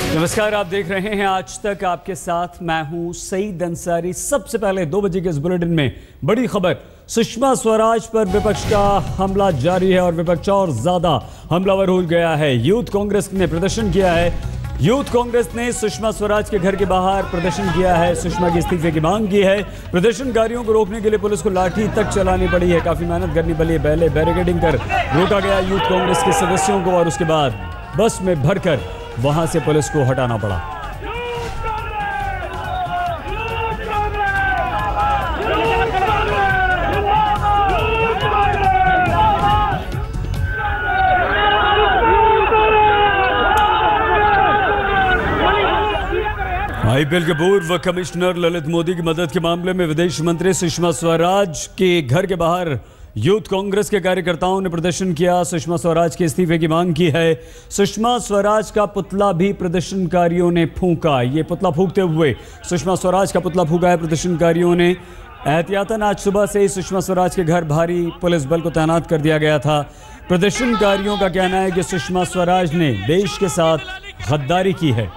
नमस्कार, आप देख रहे हैं आज तक, आपके साथ मैं हूं सईद अंसारी। सबसे पहले 2 बजे के इस बुलेटिन में बड़ी खबर, सुषमा स्वराज पर विपक्ष का हमला जारी है और विपक्ष और ज्यादा हमलावर हो गया है। यूथ कांग्रेस ने प्रदर्शन किया है। यूथ कांग्रेस ने सुषमा स्वराज के घर के बाहर प्रदर्शन किया है, सुषमा के इस्तीफे की मांग की है। प्रदर्शनकारियों को रोकने के लिए पुलिस को लाठी तक चलानी पड़ी है, काफी मेहनत करनी पड़ी है। पहले बैरिकेडिंग कर रोका गया यूथ कांग्रेस के सदस्यों को और उसके बाद बस में भरकर वहां से पुलिस को हटाना पड़ा। आईपीएल के पूर्व कमिश्नर ललित मोदी की मदद के मामले में विदेश मंत्री सुषमा स्वराज के घर के बाहर यूथ कांग्रेस के कार्यकर्ताओं ने प्रदर्शन किया। सुषमा स्वराज के इस्तीफे की मांग की है। सुषमा स्वराज का पुतला भी प्रदर्शनकारियों ने फूंका। ये पुतला फूंकते हुए सुषमा स्वराज का पुतला फूंका है प्रदर्शनकारियों ने। एहतियातन आज सुबह से ही सुषमा स्वराज के घर भारी पुलिस बल को तैनात कर दिया गया था। प्रदर्शनकारियों का कहना है कि सुषमा स्वराज ने देश के साथ गद्दारी की है।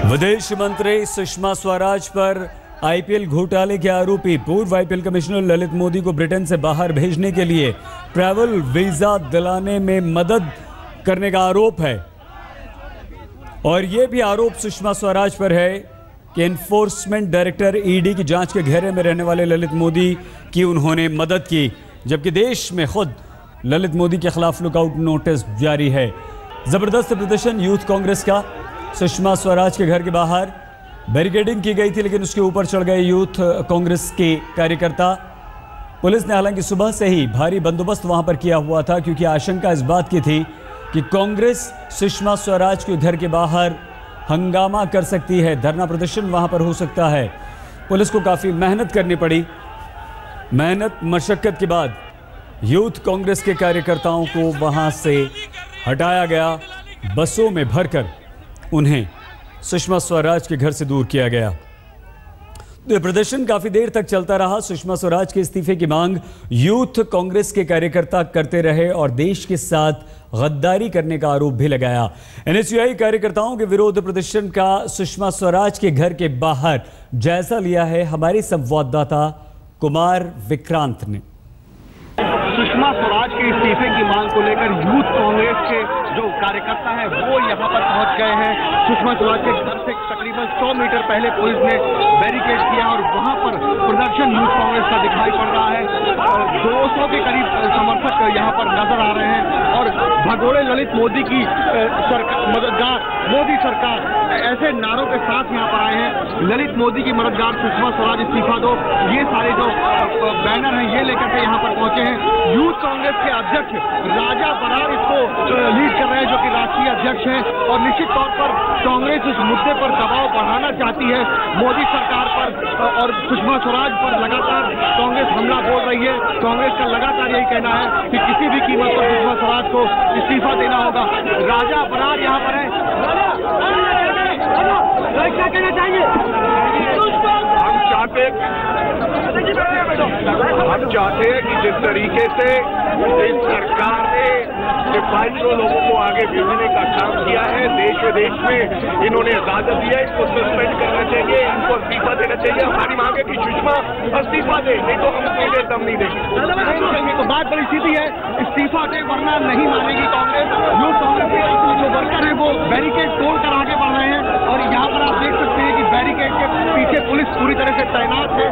विदेश मंत्री सुषमा स्वराज पर आईपीएल घोटाले के आरोपी पूर्व आईपीएल कमिश्नर ललित मोदी को ब्रिटेन से बाहर भेजने के लिए ट्रैवल वीजा दिलाने में मदद करने का आरोप है। और यह भी आरोप सुषमा स्वराज पर है कि एनफोर्समेंट डायरेक्टर ईडी की जांच के घेरे में रहने वाले ललित मोदी की उन्होंने मदद की, जबकि देश में खुद ललित मोदी के खिलाफ लुकआउट नोटिस जारी है। जबरदस्त प्रदर्शन यूथ कांग्रेस का। सुषमा स्वराज के घर के बाहर बैरिकेडिंग की गई थी, लेकिन उसके ऊपर चढ़ गए यूथ कांग्रेस के कार्यकर्ता। पुलिस ने हालांकि सुबह से ही भारी बंदोबस्त वहां पर किया हुआ था, क्योंकि आशंका इस बात की थी कि कांग्रेस सुषमा स्वराज के घर के बाहर हंगामा कर सकती है, धरना प्रदर्शन वहां पर हो सकता है। पुलिस को काफी मेहनत करनी पड़ी। मेहनत मशक्कत के बाद यूथ कांग्रेस के कार्यकर्ताओं को वहां से हटाया गया। बसों में भरकर उन्हें सुषमा स्वराज के घर से दूर किया गया। प्रदर्शन काफी देर तक चलता रहा। सुषमा स्वराज के इस्तीफे की मांग यूथ कांग्रेस के कार्यकर्ता करते रहे और देश के साथ गद्दारी करने का आरोप भी लगाया। एनएसयूआई कार्यकर्ताओं के विरोध प्रदर्शन का सुषमा स्वराज के घर के बाहर जायजा लिया है हमारे संवाददाता कुमार विक्रांत ने। सुषमा स्वराज के इस्तीफे की मांग को लेकर यूथ कांग्रेस के जो कार्यकर्ता हैं वो यहाँ पर पहुंच गए हैं। सुषमा स्वराज के घर से तकरीबन 100 मीटर पहले पुलिस ने बैरिकेड किया और वहां पर प्रदर्शन यूथ कांग्रेस का दिखाई पड़ रहा है। 200 के करीब समर्थक यहाँ पर नजर आ रहे हैं और भगोड़े ललित मोदी की मददगार मोदी सरकार, ऐसे नारों के साथ यहाँ पर आए हैं। ललित मोदी की मददगार सुषमा स्वराज इस्तीफा दो, ये सारे जो बैनर हैं ये लेकर के यहाँ पर पहुंचे हैं। यूथ कांग्रेस के अध्यक्ष राजा बरार इसको लीड कर रहे हैं, जो कि राष्ट्रीय अध्यक्ष हैं। और निश्चित तौर पर कांग्रेस इस मुद्दे पर दबाव बढ़ाना चाहती है मोदी सरकार पर और सुषमा स्वराज पर लगातार कांग्रेस हमला बोल रही है। कांग्रेस का लगातार यही कहना है कि किसी भी कीमत पर सुषमा स्वराज को इस्तीफा देना होगा। राजा बरार यहाँ पर है। क्या कहना चाहिए? हम चाहते हैं कि जिस तरीके से इस सरकार ने सिपाहियों लोगों को आगे भेजने का काम किया है, देश विदेश में इन्होंने इजाजत दिया, इसको सस्पेंड करना चाहिए, इनको इस्तीफा देना चाहिए। हमारी मांग है कि सुषमा इस्तीफा दे, नहीं तो हम कोई देर दम नहीं देंगे। तो बात बड़ी सीधी है, इस्तीफा दे वरना नहीं मानेगी कांग्रेस। यूथ कांग्रेस के जो वर्कर है वो बैरिकेड तोड़कर आगे बढ़ रहे हैं और यहाँ पर आप देख सकते हैं कि बैरिकेड के पीछे पुलिस पूरी तरह से तैनात है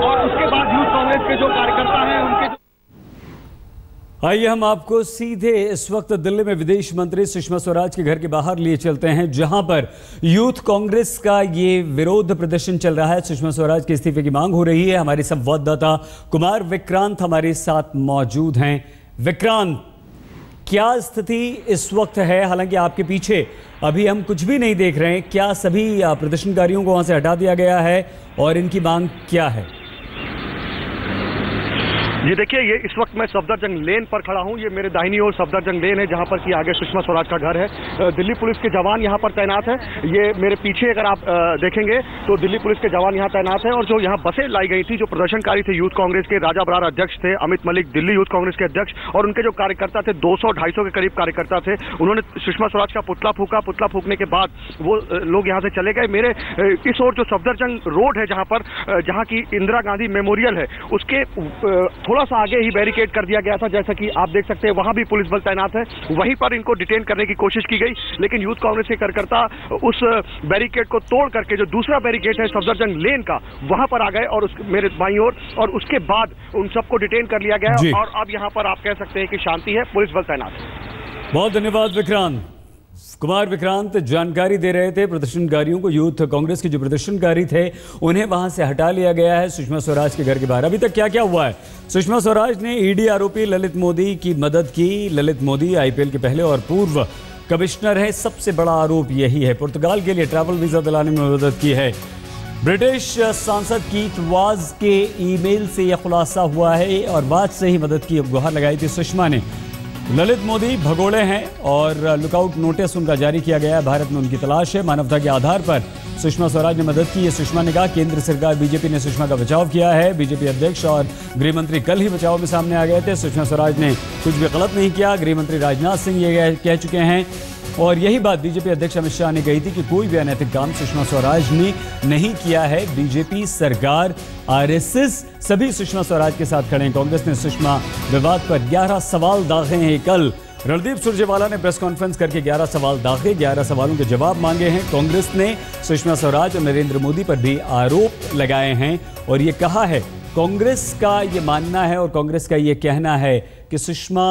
और उसके बाद यूथ कांग्रेस के जो कार्यकर्ता हैं उनके। आइए हम आपको सीधे इस वक्त दिल्ली में विदेश मंत्री सुषमा स्वराज के घर के बाहर लिए चलते हैं, जहां पर यूथ कांग्रेस का ये विरोध प्रदर्शन चल रहा है। सुषमा स्वराज के इस्तीफे की मांग हो रही है। हमारे संवाददाता कुमार विक्रांत हमारे साथ मौजूद हैं। विक्रांत, क्या स्थिति इस वक्त है? हालांकि आपके पीछे अभी हम कुछ भी नहीं देख रहे हैं, क्या सभी प्रदर्शनकारियों को वहां से हटा दिया गया है और इनकी मांग क्या है? जी देखिए, ये इस वक्त मैं सफदरजंग लेन पर खड़ा हूँ। ये मेरे दाहिनी ओर सफदरजंग लेन है, जहाँ पर कि आगे सुषमा स्वराज का घर है। दिल्ली पुलिस के जवान यहाँ पर तैनात है। ये मेरे पीछे अगर आप देखेंगे तो दिल्ली पुलिस के जवान यहाँ तैनात है। और जो यहाँ बसें लाई गई थी, जो प्रदर्शनकारी थे यूथ कांग्रेस के, राजा बरार अध्यक्ष थे, अमित मलिक दिल्ली यूथ कांग्रेस के अध्यक्ष, और उनके जो कार्यकर्ता थे 200-250 के करीब कार्यकर्ता थे, उन्होंने सुषमा स्वराज का पुतला फूका। पुतला फूकने के बाद वो लोग यहाँ से चले गए। मेरे इस ओर जो सफदरजंग रोड है, जहाँ की इंदिरा गांधी मेमोरियल है, उसके थोड़ा सा आगे ही बैरिकेड कर दिया गया था। जैसा कि आप देख सकते हैं, वहां भी पुलिस बल तैनात है। वहीं पर इनको डिटेन करने की कोशिश की गई, लेकिन यूथ कांग्रेस के कार्यकर्ता उस बैरिकेड को तोड़ करके जो दूसरा बैरिकेड है सफदरजंग लेन का, वहां पर आ गए और मेरे बाईं ओर, और उसके बाद उन सबको डिटेन कर लिया गया। और अब यहां पर आप कह सकते हैं कि शांति है, पुलिस बल तैनात है। बहुत धन्यवाद विक्रांत। कुमार विक्रांत जानकारी दे रहे थे प्रदर्शनकारियों को। यूथ कांग्रेस के जो प्रदर्शनकारी थे उन्हें वहां से हटा लिया गया है सुषमा स्वराज के घर के बाहर। अभी तक क्या क्या हुआ है? सुषमा स्वराज ने ईडी आरोपी ललित मोदी की मदद की। ललित मोदी आईपीएल के पहले और पूर्व कमिश्नर है। सबसे बड़ा आरोप यही है। पुर्तगाल के लिए ट्रैवल वीजा दिलाने में मदद की है। ब्रिटिश सांसद कीथ वाज के ईमेल से यह खुलासा हुआ है और बाद से ही मदद की गुहार लगाई थी सुषमा ने। ललित मोदी भगोड़े हैं और लुकआउट नोटिस उनका जारी किया गया है। भारत में उनकी तलाश है। मानवता के आधार पर सुषमा स्वराज ने मदद की है। सुषमा ने कहा केंद्र सरकार बीजेपी ने सुषमा का बचाव किया है। बीजेपी अध्यक्ष और गृह मंत्री कल ही बचाव में सामने आ गए थे। सुषमा स्वराज ने कुछ भी गलत नहीं किया। गृह मंत्री राजनाथ सिंह ये कह चुके हैं और यही बात बीजेपी अध्यक्ष अमित शाह ने कही थी कि कोई भी अनैतिक काम सुषमा स्वराज ने नहीं किया है। बीजेपी, सरकार, आरएसएस सभी सुषमा स्वराज के साथ खड़े हैं। कांग्रेस ने सुषमा विवाद पर 11 सवाल दागे हैं। कल रणदीप सुरजेवाला ने प्रेस कॉन्फ्रेंस करके 11 सवाल दागे, 11 सवालों के जवाब मांगे हैं। कांग्रेस ने सुषमा स्वराज और नरेंद्र मोदी पर भी आरोप लगाए हैं और ये कहा है, कांग्रेस का ये मानना है और कांग्रेस का ये कहना है कि सुषमा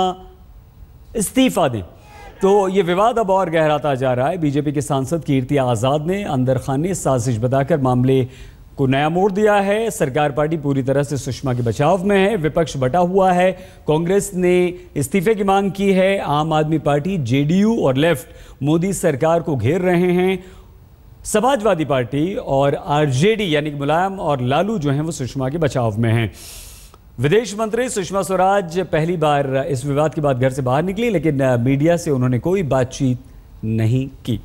इस्तीफा दें। तो ये विवाद अब और गहराता जा रहा है। बीजेपी के सांसद कीर्ति आजाद ने अंदर खाने साजिश बताकर मामले को नया मोड़ दिया है। सरकार पार्टी पूरी तरह से सुषमा के बचाव में है। विपक्ष बटा हुआ है। कांग्रेस ने इस्तीफे की मांग की है। आम आदमी पार्टी, जेडीयू और लेफ्ट मोदी सरकार को घेर रहे हैं। समाजवादी पार्टी और आरजेडी यानी मुलायम और लालू जो हैं वो सुषमा के बचाव में हैं। विदेश मंत्री सुषमा स्वराज पहली बार इस विवाद के बाद घर से बाहर निकली, लेकिन मीडिया से उन्होंने कोई बातचीत नहीं की।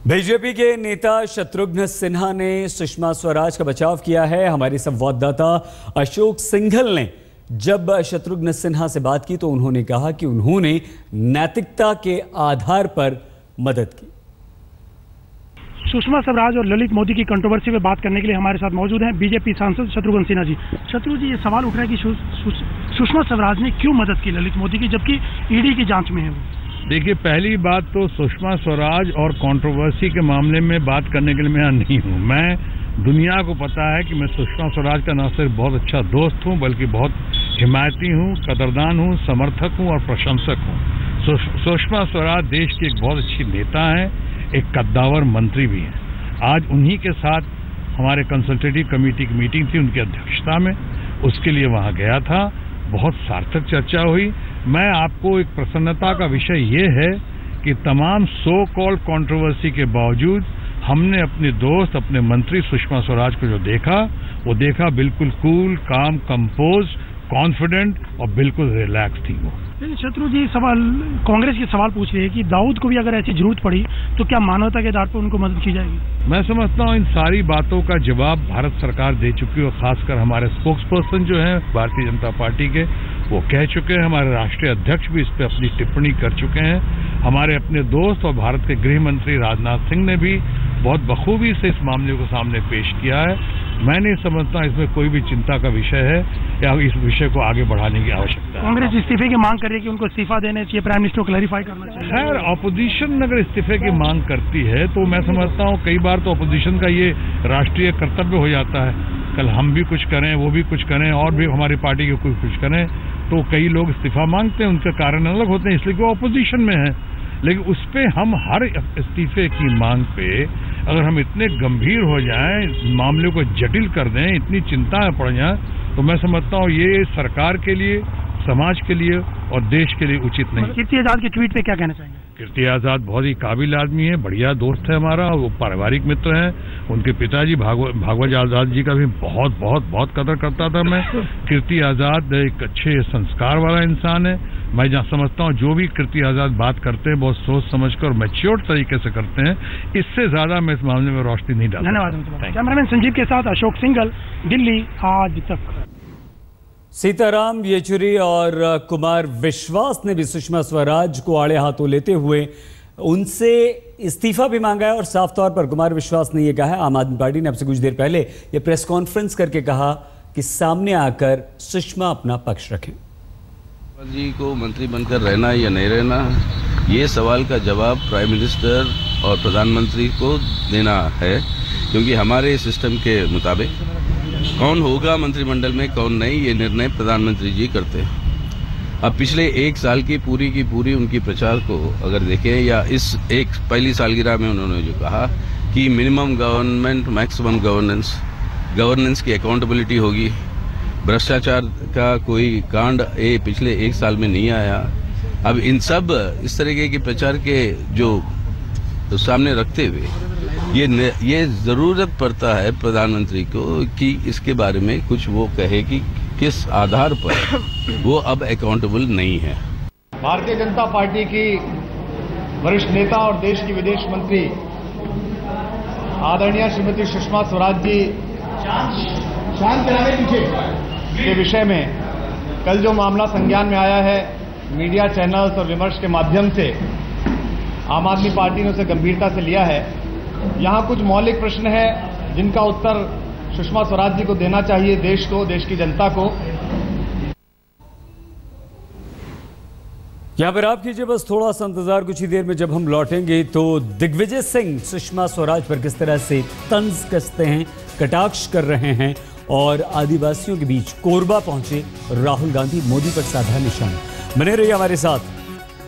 बीजेपी के नेता शत्रुघ्न सिन्हा ने सुषमा स्वराज का बचाव किया है। हमारे संवाददाता अशोक सिंघल ने जब शत्रुघ्न सिन्हा से बात की तो उन्होंने कहा कि उन्होंने नैतिकता के आधार पर मदद की। सुषमा स्वराज और ललित मोदी की कंट्रोवर्सी पे बात करने के लिए हमारे साथ मौजूद हैं बीजेपी सांसद शत्रुघ्न सिन्हा जी। शत्रु जी, ये सवाल उठ रहा है कि सुषमा स्वराज ने क्यों मदद की ललित मोदी की, जबकि ईडी की जांच में है वो? देखिए, पहली बात तो सुषमा स्वराज और कंट्रोवर्सी के मामले में बात करने के लिए मैं यहाँ नहीं हूँ। मैं दुनिया को पता है कि मैं सुषमा स्वराज का न सिर्फ बहुत अच्छा दोस्त हूँ बल्कि बहुत हिमायती हूँ, कदरदान हूँ, समर्थक हूँ और प्रशंसक हूँ। सुषमा स्वराज देश की एक बहुत अच्छी नेता है, एक कद्दावर मंत्री भी हैं। आज उन्हीं के साथ हमारे कंसल्टेटिव कमेटी की मीटिंग थी, उनकी अध्यक्षता में, उसके लिए वहाँ गया था। बहुत सार्थक चर्चा हुई। मैं आपको एक प्रसन्नता का विषय ये है कि तमाम सो कॉल्ड कंट्रोवर्सी के बावजूद हमने अपने दोस्त, अपने मंत्री सुषमा स्वराज को जो देखा, वो देखा बिल्कुल कूल, काम, कंपोज, कॉन्फिडेंट और बिल्कुल रिलैक्स थी वो। शत्रु जी, सवाल कांग्रेस के सवाल पूछ रही है कि दाऊद को भी अगर ऐसी जरूरत पड़ी तो क्या मानवता के आधार पर उनको मदद की जाएगी? मैं समझता हूँ इन सारी बातों का जवाब भारत सरकार दे चुकी है और खासकर हमारे स्पोक्स पर्सन जो हैं भारतीय जनता पार्टी के, वो कह चुके हैं। हमारे राष्ट्रीय अध्यक्ष भी इस पर अपनी टिप्पणी कर चुके हैं। हमारे अपने दोस्त और भारत के गृह मंत्री राजनाथ सिंह ने भी बहुत बखूबी से इस मामले को सामने पेश किया है। मैं नहीं समझता इसमें कोई भी चिंता का विषय है या इस विषय को आगे बढ़ाने की आवश्यकता है। कांग्रेस इस्तीफे की मांग कर रही है कि उनको इस्तीफा देने चाहिए, प्राइम मिनिस्टर को क्लैरिफाई करना चाहिए। खैर, ऑपोजिशन अगर इस्तीफे की मांग करती है तो मैं समझता हूँ कई बार तो ऑपोजिशन का ये राष्ट्रीय कर्तव्य हो जाता है। कल हम भी कुछ करें, वो भी कुछ करें और भी हमारी पार्टी के कोई कुछ करें, तो कई लोग इस्तीफा मांगते हैं, उनके कारण अलग होते हैं, इसलिए वो ऑपोजिशन में है। लेकिन उस पर हम हर इस्तीफे की मांग पे अगर हम इतने गंभीर हो जाएं, मामले को जटिल कर दें, इतनी चिंता में पड़ जाएं, तो मैं समझता हूँ ये सरकार के लिए, समाज के लिए और देश के लिए उचित नहीं। कीर्ति आजाद के ट्वीट पे क्या कहना चाहेंगे? कीर्ति आज़ाद बहुत ही काबिल आदमी है, बढ़िया दोस्त है हमारा, वो पारिवारिक मित्र हैं। उनके पिताजी भागवत आज़ाद जी का भी बहुत बहुत बहुत कदर करता था मैं। कीर्ति आज़ाद एक अच्छे संस्कार वाला इंसान है। मैं जहाँ समझता हूँ जो भी कीर्ति आज़ाद बात करते हैं बहुत सोच समझकर और मैच्योर तरीके से करते हैं। इससे ज्यादा मैं इस मामले में रोशनी नहीं डालता। धन्यवाद। कैमरामैन संजीव के साथ अशोक सिंघल, दिल्ली आज तक। सीताराम येचुरी और कुमार विश्वास ने भी सुषमा स्वराज को आड़े हाथों लेते हुए उनसे इस्तीफा भी मांगा है। और साफ तौर पर कुमार विश्वास ने यह कहा है, आम आदमी पार्टी ने अब से कुछ देर पहले ये प्रेस कॉन्फ्रेंस करके कहा कि सामने आकर सुषमा अपना पक्ष रखें। जी को मंत्री बनकर रहना या नहीं रहना, ये सवाल का जवाब प्राइम मिनिस्टर और प्रधानमंत्री को देना है, क्योंकि हमारे सिस्टम के मुताबिक कौन होगा मंत्रिमंडल में कौन नहीं, ये निर्णय प्रधानमंत्री जी करते हैं। अब पिछले एक साल की पूरी उनकी प्रचार को अगर देखें, या इस एक पहली सालगिरह में उन्होंने जो कहा कि मिनिमम गवर्नमेंट मैक्सिमम गवर्नेंस की अकाउंटेबिलिटी होगी, भ्रष्टाचार का कोई कांड पिछले एक साल में नहीं आया। अब इन सब इस तरीके के प्रचार के जो सामने रखते हुए ये जरूरत पड़ता है प्रधानमंत्री को कि इसके बारे में कुछ वो कहे कि किस आधार पर वो अब अकाउंटेबल नहीं है। भारतीय जनता पार्टी की वरिष्ठ नेता और देश की विदेश मंत्री आदरणीय श्रीमती सुषमा स्वराज जी शांत कराने पीछे के विषय में कल जो मामला संज्ञान में आया है, मीडिया चैनल्स और विमर्श के माध्यम से आम आदमी पार्टी ने उसे गंभीरता से लिया है। यहाँ कुछ मौलिक प्रश्न हैं जिनका उत्तर सुषमा स्वराज जी को देना चाहिए, देश को, देश की जनता को। यहाँ पर आप कीजिए बस थोड़ा सा इंतजार, कुछ ही देर में जब हम लौटेंगे तो दिग्विजय सिंह सुषमा स्वराज पर किस तरह से तंज कसते हैं, कटाक्ष कर रहे हैं, और आदिवासियों के बीच कोरबा पहुंचे राहुल गांधी, मोदी पर साधा निशाना। बने रहिए हमारे साथ,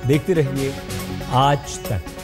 देखते रहिए आज तक।